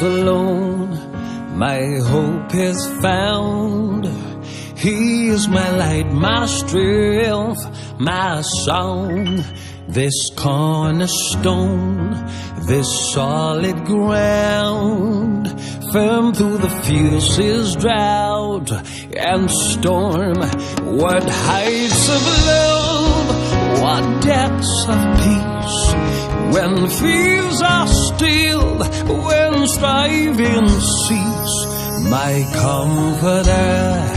alone, my hope is found. He is my light, my strength, my song. This cornerstone, this solid ground, firm through the fiercest drought and storm. What heights of love, what depths of peace, when fears are stilled, when striving cease. My comforter,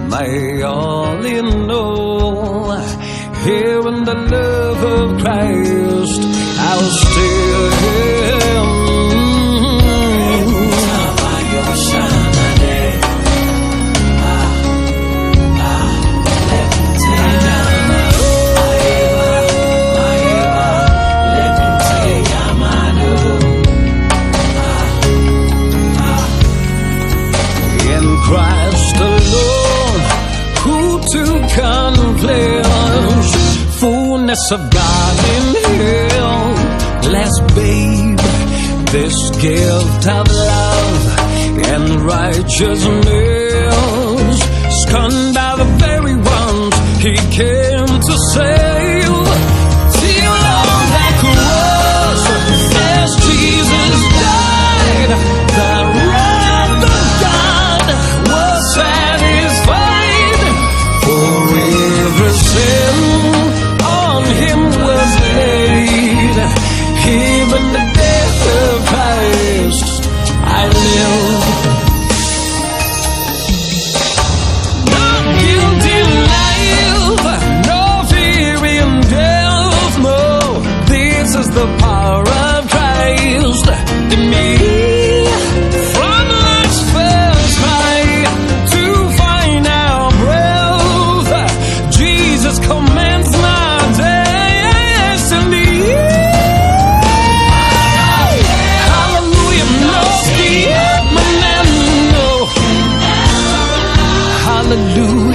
my all in all, here in the love of Christ, I'll still. In Christ alone, who to confess, fullness of God in Him. Let's babe this gift of love and righteousness, scorned by the very ones He came to save. Till on that cross, as Jesus died, the wrath of God was satisfied. For every sin on Him was laid. Even the death of Christ I live. No guilt in life, no fear in death, no. This is the power of Christ in me. From life's first high to final breath, Jesus commands my destiny. Hallelujah, no scheme, no. Hallelujah.